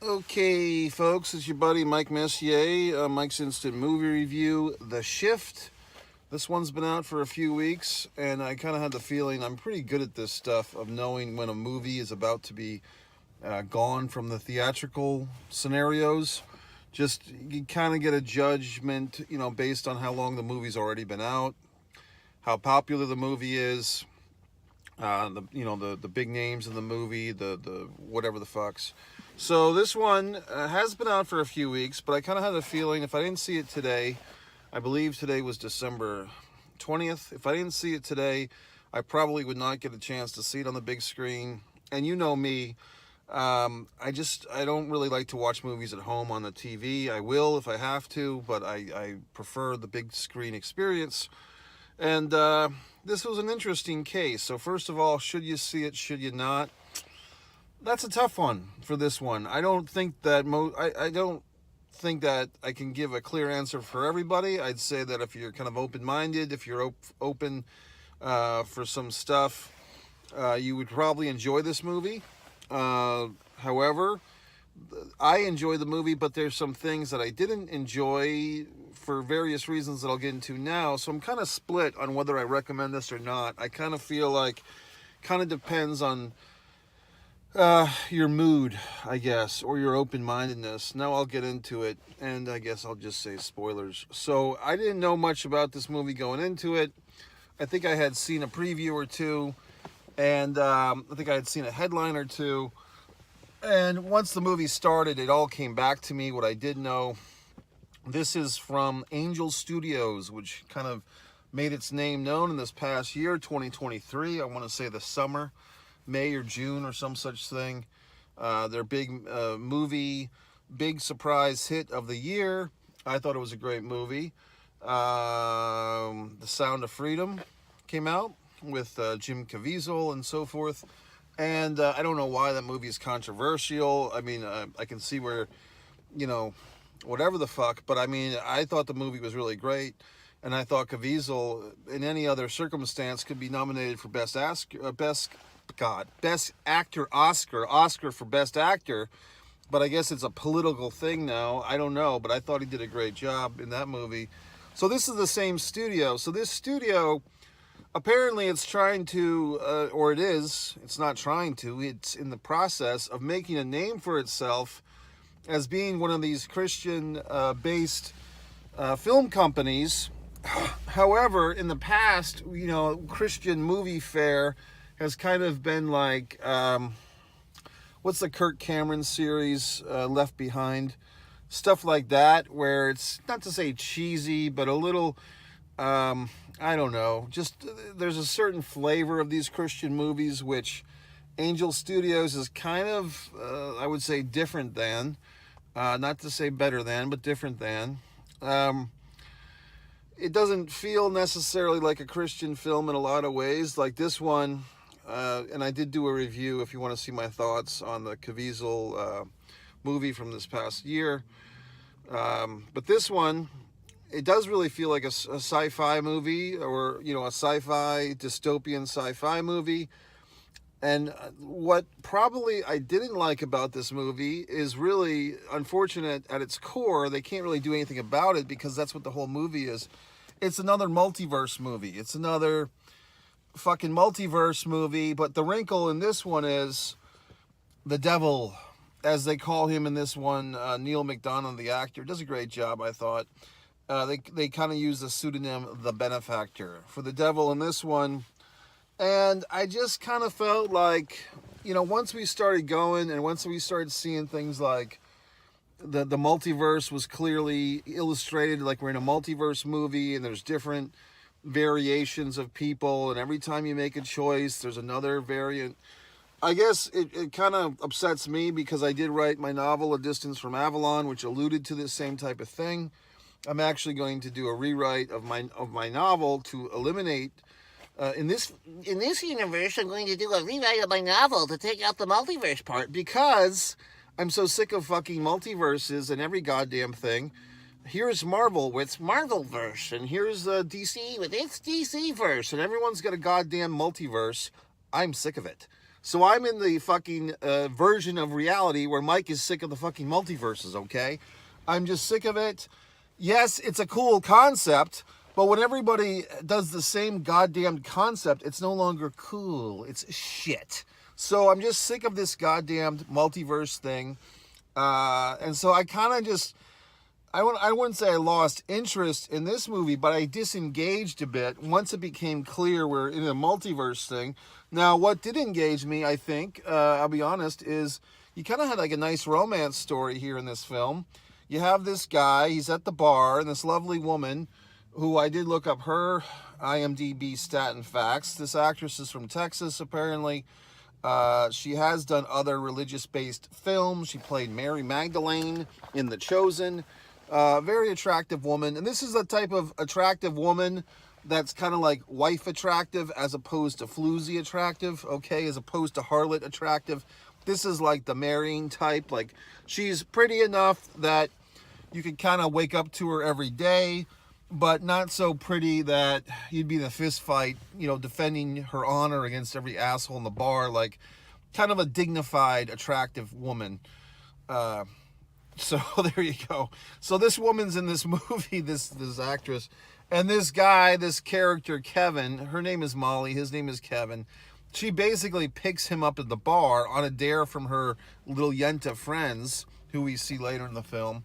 Okay, folks, it's your buddy Mike Messier, Mike's Instant Movie Review, The Shift. This one's been out for a few weeks, and I kind of had the feeling I'm pretty good at this stuff of knowing when a movie is about to be gone from the theatrical scenarios. Just you kind of get a judgment, based on how long the movie's already been out, how popular the movie is, the big names in the movie, the whatever the fucks. So this one has been out for a few weeks, but I kind of had a feeling if I didn't see it today, I believe today was December 20th. If I didn't see it today, I probably would not get a chance to see it on the big screen. And you know me, I don't really like to watch movies at home on the TV. I will if I have to, but I prefer the big screen experience. And this was an interesting case. So first of all, should you see it? Should you not? That's a tough one for this one. I don't think that I don't think that I can give a clear answer for everybody. I'd say that if you're kind of open-minded, if you're open for some stuff, you would probably enjoy this movie. However, I enjoy the movie, but there's some things that I didn't enjoy for various reasons that I'll get into now. So I'm kind of split on whether I recommend this or not. I kind of feel like kind of depends on your mood, I guess, or your open-mindedness. Now I'll get into it, and I guess I'll just say spoilers. So I didn't know much about this movie going into it. I think I had seen a preview or two, and I think I had seen a headline or two. And once the movie started, it all came back to me, what I did know. This is from Angel Studios, which kind of made its name known in this past year, 2023. I want to say the summer. May or June or some such thing. Their big movie, big surprise hit of the year. I thought it was a great movie. The Sound of Freedom came out with Jim Caviezel and so forth. And I don't know why that movie is controversial. I mean, I can see where, whatever the fuck. But I mean, I thought the movie was really great. And I thought Caviezel, in any other circumstance, could be nominated for Best Actor Oscar for Best Actor, but I guess it's a political thing now. I don't know, but I thought he did a great job in that movie. So this is the same studio. So this studio, apparently it's trying to, it's not trying to, it's in the process of making a name for itself as being one of these Christian-based film companies. However, in the past, Christian movie fare has kind of been like, what's the Kirk Cameron series, Left Behind? Stuff like that, where it's, not to say cheesy, but a little, I don't know, just there's a certain flavor of these Christian movies, which Angel Studios is kind of, I would say, different than, not to say better than, but different than. It doesn't feel necessarily like a Christian film in a lot of ways, like this one. And I did do a review if you want to see my thoughts on the Caviezel movie from this past year. But this one, it does really feel like a sci-fi movie, or, a sci-fi, dystopian sci-fi movie. And what probably I didn't like about this movie is really unfortunate at its core. They can't really do anything about it because that's what the whole movie is. It's another multiverse movie. It's another fucking multiverse movie, but the wrinkle in this one is the devil, as they call him in this one. Neil McDonough, the actor, does a great job, I thought. They kind of use the pseudonym The Benefactor for the devil in this one. And I just kind of felt like, once we started going and once we started seeing things like the multiverse was clearly illustrated, like we're in a multiverse movie and there's different variations of people, and every time you make a choice there's another variant. I guess it kind of upsets me because I did write my novel A Distance from Avalon, which alluded to this same type of thing. I'm actually going to do a rewrite of my novel to eliminate in this universe. I'm going to do a rewrite of my novel to take out the multiverse part because I'm so sick of fucking multiverses and every goddamn thing. Here's Marvel with Marvelverse, and here's DC with its DCverse, and everyone's got a goddamn multiverse. I'm sick of it. So I'm in the fucking version of reality where Mike is sick of the fucking multiverses, okay? I'm just sick of it. Yes, it's a cool concept, but when everybody does the same goddamn concept, it's no longer cool. It's shit. So I'm just sick of this goddamn multiverse thing. And so I kind of just, I wouldn't say I lost interest in this movie, but I disengaged a bit once it became clear we're in a multiverse thing. Now, what did engage me, I think, I'll be honest, is you kind of had like a nice romance story here in this film. You have this guy, he's at the bar, and this lovely woman, who I did look up her IMDb stat and facts. This actress is from Texas, apparently. She has done other religious-based films. She played Mary Magdalene in The Chosen. Very attractive woman. And this is the type of attractive woman that's kind of like wife attractive as opposed to floozy attractive, okay? As opposed to harlot attractive. This is like the marrying type. Like, she's pretty enough that you could kind of wake up to her every day, but not so pretty that you'd be in a fist fight, you know, defending her honor against every asshole in the bar. Like, kind of a dignified, attractive woman. So there you go. So this woman's in this movie, this actress, and this guy, this character, Kevin, her name is Molly, his name is Kevin. She basically picks him up at the bar on a dare from her little Yenta friends, who we see later in the film.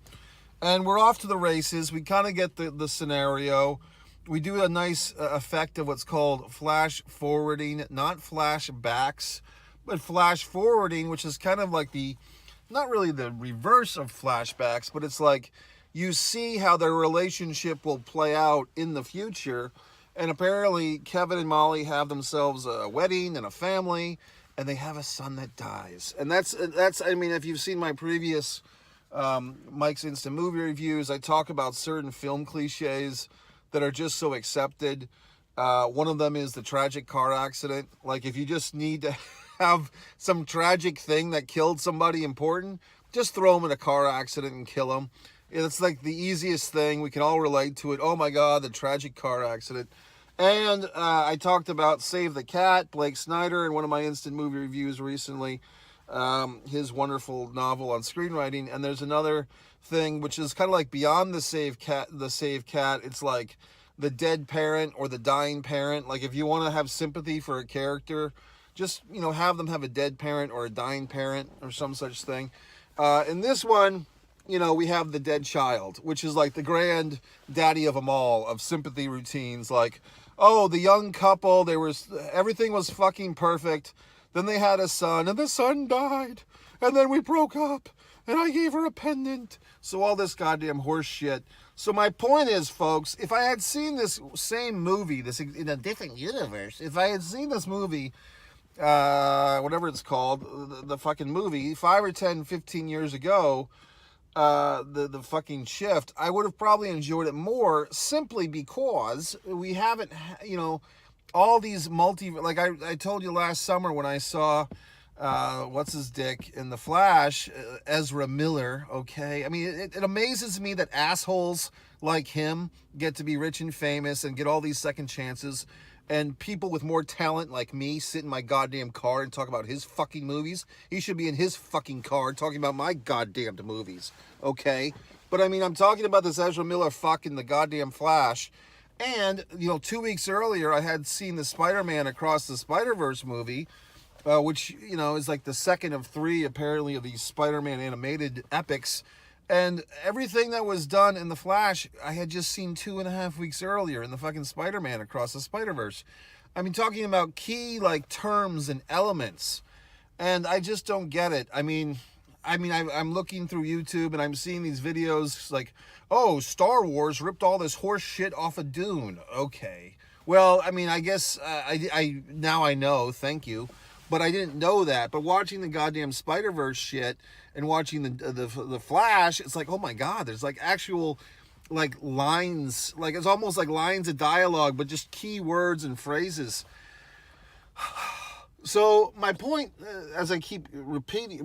And we're off to the races. We kind of get the scenario. We do a nice effect of what's called flash forwarding, not flashbacks, but flash forwarding, which is kind of like not really the reverse of flashbacks, but it's like you see how their relationship will play out in the future. And apparently Kevin and Molly have themselves a wedding and a family, and they have a son that dies. And that's I mean, if you've seen my previous Mike's Instant Movie Reviews, I talk about certain film cliches that are just so accepted. One of them is the tragic car accident. Like, if you just need to have some tragic thing that killed somebody important, just throw them in a car accident and kill them. It's like the easiest thing. We can all relate to it. Oh my God, the tragic car accident. And I talked about Save the Cat, Blake Snyder, in one of my Instant Movie Reviews recently. His wonderful novel on screenwriting. And there's another thing which is kind of like beyond the Save Cat. It's like the dead parent or the dying parent. Like, if you want to have sympathy for a character, just, you know, have them have a dead parent or a dying parent or some such thing. In this one, you know, we have the dead child, which is like the grand daddy of them all, of sympathy routines. Like, oh, the young couple, everything was fucking perfect. Then they had a son, and the son died. And then we broke up, and I gave her a pendant. So all this goddamn horse shit. So my point is, folks, if I had seen this same movie, this in a different universe, if I had seen this movie, whatever it's called, the fucking movie, 5 or 10, 15 years ago, the fucking Shift, I would have probably enjoyed it more, simply because we haven't, you know, all these like I told you last summer when I saw, what's his dick in The Flash, Ezra Miller, okay? I mean, it amazes me that assholes like him get to be rich and famous and get all these second chances, and people with more talent like me sit in my goddamn car and talk about his fucking movies. He should be in his fucking car talking about my goddamn movies, okay? But I mean, I'm talking about this Ezra Miller fucking the goddamn Flash. And, you know, 2 weeks earlier, I had seen the Spider-Man Across the Spider-Verse movie, which, you know, is like the second of 3, apparently, of these Spider-Man animated epics. And everything that was done in The Flash, I had just seen 2.5 weeks earlier in the fucking Spider-Man Across the Spider-Verse. I mean, talking about key, like, terms and elements. And I just don't get it. I mean, I'm looking through YouTube and I'm seeing these videos like, oh, Star Wars ripped all this horse shit off of Dune. Okay. Well, I mean, I guess I now I know, thank you. But I didn't know that. But watching the goddamn Spider-Verse shit and watching the Flash, it's like, oh my God, there's like actual like lines, like it's almost like lines of dialogue, but just key words and phrases. So my point, as I keep repeating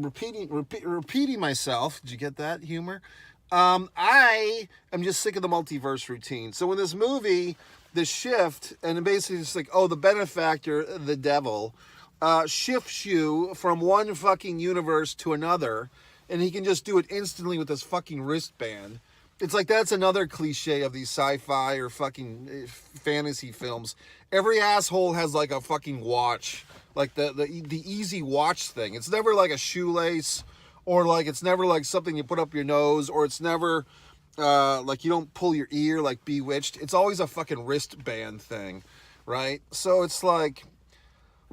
myself, did you get that humor? I am just sick of the multiverse routine. So in this movie, The Shift, and basically it's like, oh, the benefactor, the devil, shifts you from one fucking universe to another, and he can just do it instantly with this fucking wristband. It's like that's another cliche of these sci-fi or fucking fantasy films. Every asshole has like a fucking watch, like the easy watch thing. It's never like a shoelace, or like it's never like something you put up your nose, or it's never like you don't pull your ear like Bewitched. It's always a fucking wristband thing, right? So it's like,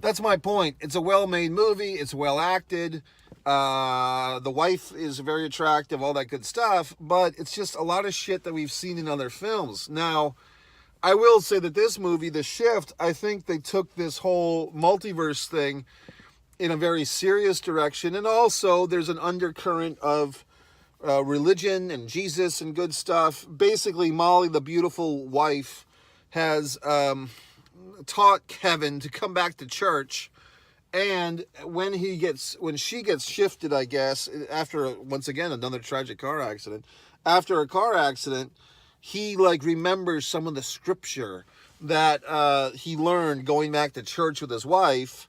that's my point. It's a well-made movie. It's well acted. The wife is very attractive, all that good stuff, but it's just a lot of shit that we've seen in other films. Now, I will say that this movie, The Shift, I think they took this whole multiverse thing in a very serious direction, and also there's an undercurrent of religion and Jesus and good stuff. Basically, Molly, the beautiful wife, has taught Kevin to come back to church. And when she gets shifted, I guess, after, once again, another tragic car accident, after a car accident, he like remembers some of the scripture that he learned going back to church with his wife.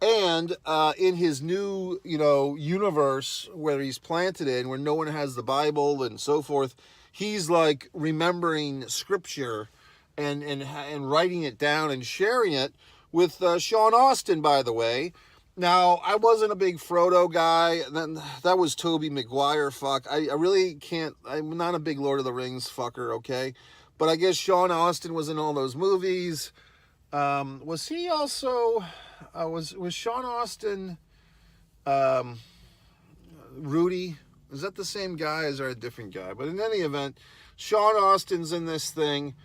And in his new, universe where he's planted in, where no one has the Bible and so forth, he's like remembering scripture and writing it down and sharing it with Sean Astin, by the way. Now, I wasn't a big Frodo guy. That was Tobey Maguire, fuck. I really can't, I'm not a big Lord of the Rings fucker, okay? But I guess Sean Astin was in all those movies. Was he also, was Sean Astin Rudy? Is that the same guy, or is there a different guy? But in any event, Sean Astin's in this thing.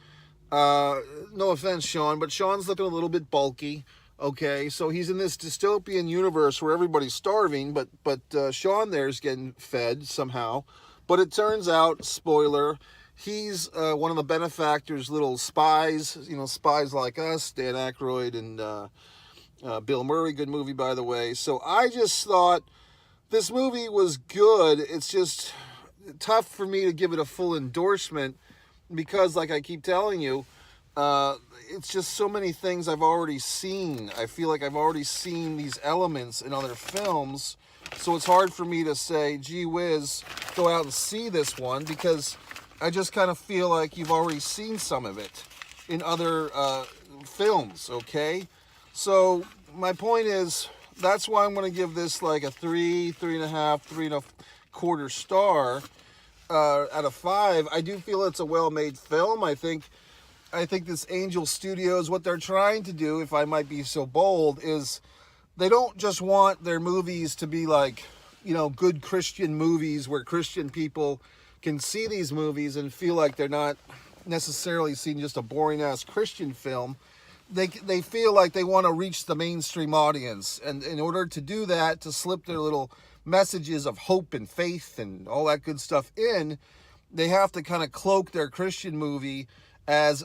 No offense, Sean, but Sean's looking a little bit bulky. Okay, so he's in this dystopian universe where everybody's starving, but Sean there's getting fed somehow. But it turns out, spoiler, he's one of the benefactor's little spies. Spies like us, Dan Aykroyd and Bill Murray. Good movie, by the way. So I just thought this movie was good. It's just tough for me to give it a full endorsement, because like I keep telling you, it's just so many things I've already seen. I feel like I've already seen these elements in other films, so it's hard for me to say, gee whiz, go out and see this one, because I just kind of feel like you've already seen some of it in other films, okay? So my point is, that's why I'm going to give this like a 3.5, 3.25 star out of 5. I do feel it's a well-made film. I think this Angel Studios, what they're trying to do, if I might be so bold, is they don't just want their movies to be like, good Christian movies where Christian people can see these movies and feel like they're not necessarily seeing just a boring-ass Christian film. They feel like they want to reach the mainstream audience, and in order to do that, to slip their little messages of hope and faith and all that good stuff in, they have to kind of cloak their Christian movie as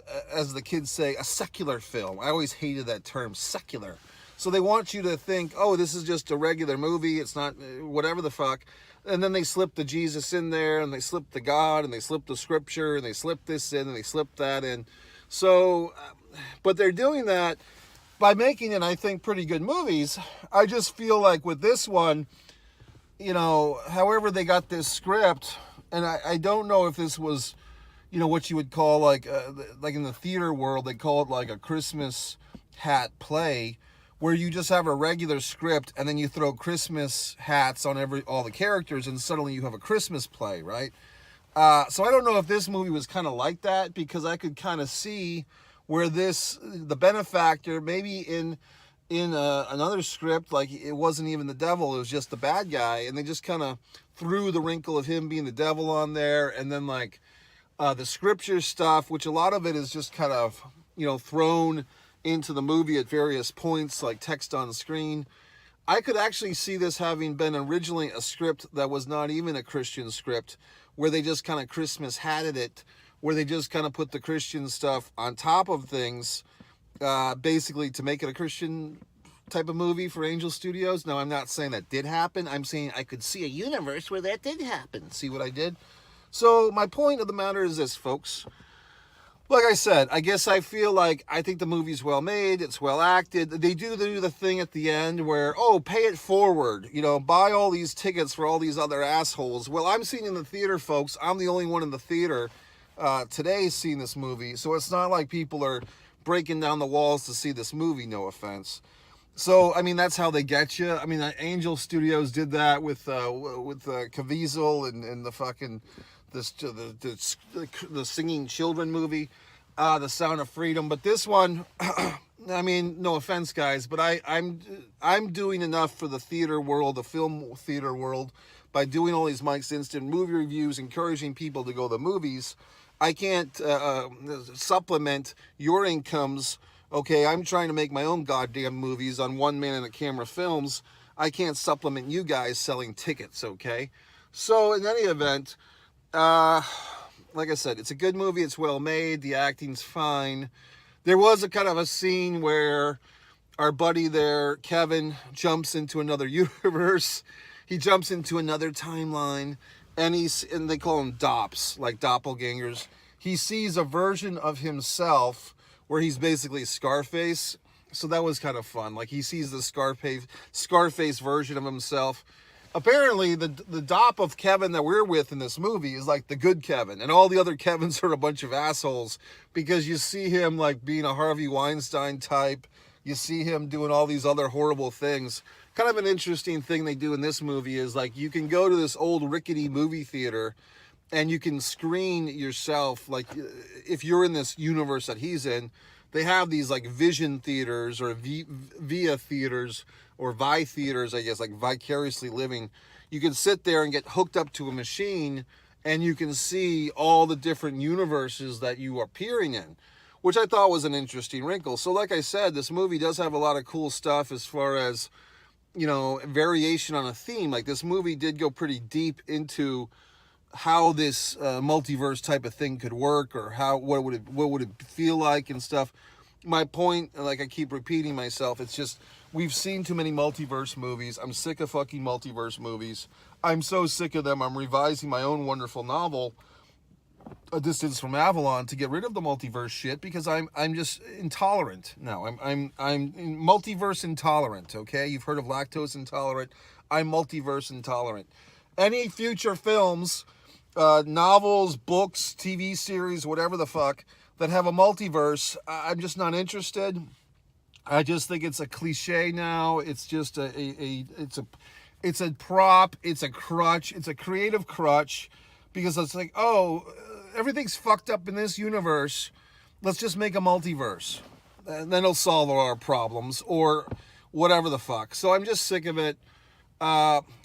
the kids say, a secular film. I always hated that term, secular. So they want you to think, oh, this is just a regular movie, it's not whatever the fuck. And then they slip the Jesus in there, and they slip the God, and they slip the scripture, and they slip this in, and they slip that in. So, but they're doing that by making it, I think, pretty good movies. I just feel like with this one, however they got this script, and I don't know if this was, what you would call like in the theater world, they call it like a Christmas hat play, where you just have a regular script and then you throw Christmas hats on all the characters, and suddenly you have a Christmas play, right? So I don't know if this movie was kind of like that, because I could kind of see where the benefactor, maybe in another script, like it wasn't even the devil, it was just the bad guy, and they just kind of threw the wrinkle of him being the devil on there, and then like the scripture stuff, which a lot of it is just kind of, thrown into the movie at various points, like text on screen. I could actually see this having been originally a script that was not even a Christian script, where they just kind of Christmas hatted it, where they just kind of put the Christian stuff on top of things, basically to make it a Christian type of movie for Angel Studios. Now, I'm not saying that did happen. I'm saying I could see a universe where that did happen. See what I did? So my point of the matter is this, folks. like I said, I guess I feel like I think the movie's well made, it's well acted. They do the thing at the end where, oh, pay it forward, buy all these tickets for all these other assholes. Well, I'm seeing in the theater, folks. I'm the only one in the theater today seeing this movie, so it's not like people are breaking down the walls to see this movie, no offense. So, I mean, that's how they get you. I mean, Angel Studios did that with Caviezel and the fucking the Singing Children movie, The Sound of Freedom. But this one, I mean, no offense, guys, but I'm doing enough for the theater world, the film theater world, by doing all these Mike's Instant movie reviews, encouraging people to go to the movies. I can't supplement your incomes. Okay, I'm trying to make my own goddamn movies on One Man and a Camera Films. I can't supplement you guys selling tickets, okay? So, in any event, like I said, it's a good movie. It's well made. The acting's fine. There was a kind of a scene where our buddy there, Kevin, jumps into another universe. He jumps into another timeline, and they call them DOPs, like doppelgangers. He sees a version of himself where he's basically Scarface. So that was kind of fun. Like, he sees the Scarface version of himself. Apparently, the dop of Kevin that we're with in this movie is like the good Kevin. And all the other Kevins are a bunch of assholes, because you see him like being a Harvey Weinstein type. You see him doing all these other horrible things. Kind of an interesting thing they do in this movie is, like, you can go to this old rickety movie theater and you can screen yourself. Like, if you're in this universe that he's in, they have these like vision theaters or via theaters or vi theaters, I guess, like vicariously living. You can sit there and get hooked up to a machine, and you can see all the different universes that you are appearing in, which I thought was an interesting wrinkle. So like I said, this movie does have a lot of cool stuff as far as, variation on a theme. Like, this movie did go pretty deep into how this multiverse type of thing could work, or what would it feel like and stuff. My point, like I keep repeating myself, it's just, we've seen too many multiverse movies. I'm sick of fucking multiverse movies. I'm so sick of them. I'm revising my own wonderful novel, A Distance from Avalon, to get rid of the multiverse shit, because I'm just intolerant now. I'm multiverse intolerant. Okay, you've heard of lactose intolerant. I'm multiverse intolerant. Any future films, novels, books, TV series, whatever the fuck, that have a multiverse, I'm just not interested. I just think it's a cliche now. It's just it's a prop. It's a crutch. It's a creative crutch, because it's like, oh, everything's fucked up in this universe. Let's just make a multiverse, and then it'll solve all our problems, or whatever the fuck. So I'm just sick of it.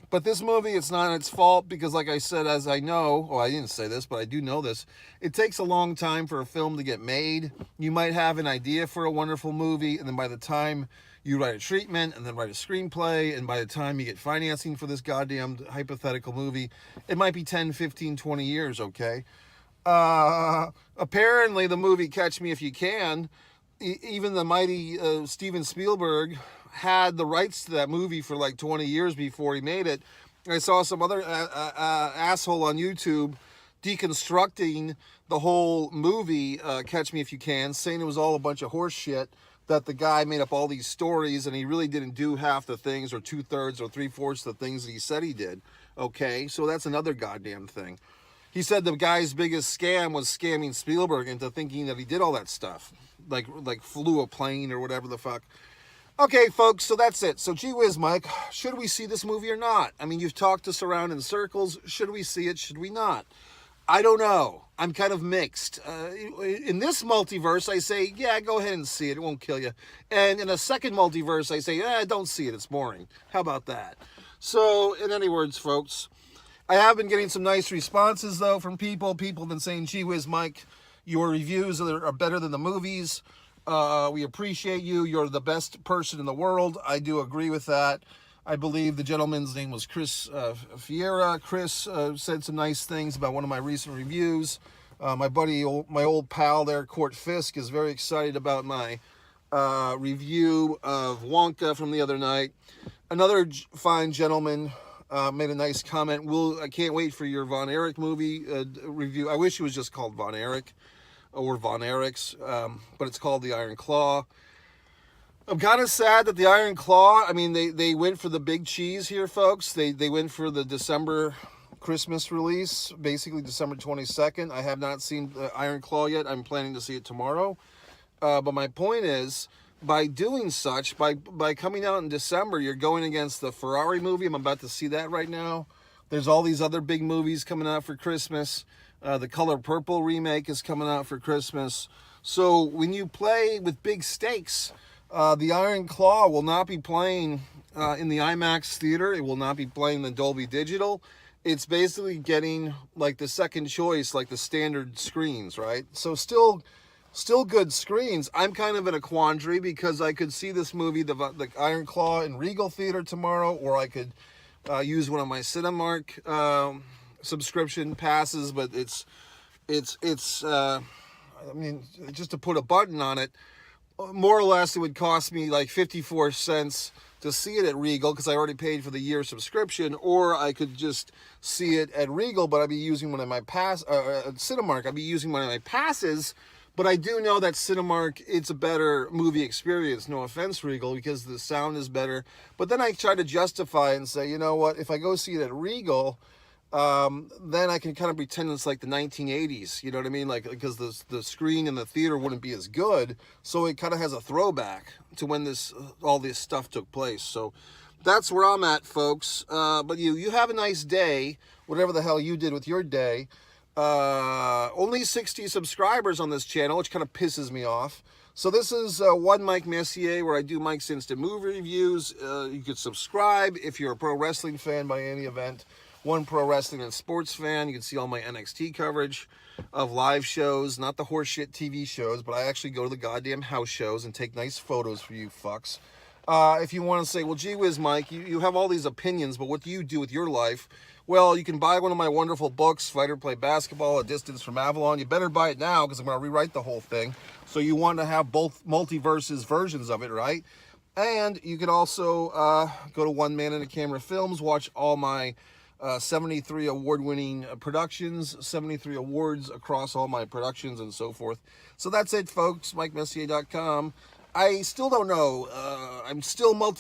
But this movie, it's not its fault, because like I said, as I know, I didn't say this, but I do know this, it takes a long time for a film to get made. You might have an idea for a wonderful movie, and then by the time you write a treatment, and then write a screenplay, and by the time you get financing for this goddamn hypothetical movie, it might be 10, 15, 20 years, okay? Apparently, the movie Catch Me If You Can, even the mighty Steven Spielberg had the rights to that movie for like 20 years before he made it. I saw some other asshole on YouTube deconstructing the whole movie, Catch Me If You Can, saying it was all a bunch of horse shit, that the guy made up all these stories and he really didn't do half the things, or 2/3 or 3/4 the things that he said he did. Okay, so that's another goddamn thing. He said the guy's biggest scam was scamming Spielberg into thinking that he did all that stuff, like flew a plane or whatever the fuck. Okay, folks, so that's it. So, gee whiz, Mike, should we see this movie or not? I mean, you've talked us around in circles. Should we see it? Should we not? I don't know. I'm kind of mixed. In this multiverse, I say, yeah, go ahead and see it. It won't kill you. And in a second multiverse, I say, don't see it. It's boring. How about that? So, in any words, folks, I have been getting some nice responses, though, from people. People have been saying, gee whiz, Mike, your reviews are better than the movies. We appreciate you. You're the best person in the world. I do agree with that. I believe the gentleman's name was Chris Fiera. Chris said some nice things about one of my recent reviews. My buddy, my old pal there, Court Fisk, is very excited about my review of Wonka from the other night. Another fine gentleman made a nice comment. I can't wait for your Von Erich movie review. I wish it was just called Von Erich. or Von Erich's, but it's called the Iron Claw. I'm kind of sad that the Iron Claw, I mean, they went for the big cheese here, folks. They went for the December Christmas release, basically December 22nd. I have not seen the Iron Claw yet. I'm planning to see it tomorrow. But my point is, by doing such, by coming out in December, you're going against the Ferrari movie. I'm about to see that right now. There's all these other big movies coming out for Christmas. The Color Purple remake is coming out for Christmas. So when you play with big stakes, the Iron Claw will not be playing in the IMAX theater. It will not be playing the Dolby Digital. It's basically getting like the second choice, like the standard screens, right? So still good screens. I'm kind of in a quandary because I could see this movie, the Iron Claw, in Regal Theater tomorrow, or I could use one of my Cinemark subscription passes. But I mean, just to put a button on it, more or less it would cost me like 54 cents to see it at Regal because I already paid for the year subscription, or I could just see it at Regal, but I'd be using one of my Cinemark. I'd be using one of my passes. But I do know that Cinemark, it's a better movie experience. No offense, Regal, because the sound is better. But then I try to justify it and say, you know what, if I go see it at Regal, then I can kind of pretend it's like the 1980s. You know what I mean? Like, because the screen in the theater wouldn't be as good. So it kind of has a throwback to when all this stuff took place. So that's where I'm at, folks. But you have a nice day, whatever the hell you did with your day. Only 60 subscribers on this channel, which kind of pisses me off. So this is One Mike Messier, where I do Mike's Instant Movie Reviews. You could subscribe if you're a pro wrestling fan by any event. One pro wrestling and sports fan. You can see all my NXT coverage of live shows, not the horseshit TV shows, but I actually go to the goddamn house shows and take nice photos for you fucks. If you want to say, well, gee whiz, Mike, you have all these opinions, but what do you do with your life? Well, you can buy one of my wonderful books, Fighter Play Basketball, A Distance from Avalon. You better buy it now because I'm going to rewrite the whole thing. So you want to have both multiverses versions of it, right? And you can also go to One Man and a Camera Films, watch all my 73 award-winning productions, 73 awards across all my productions and so forth. So that's it, folks. MikeMessier.com. I still don't know. I'm still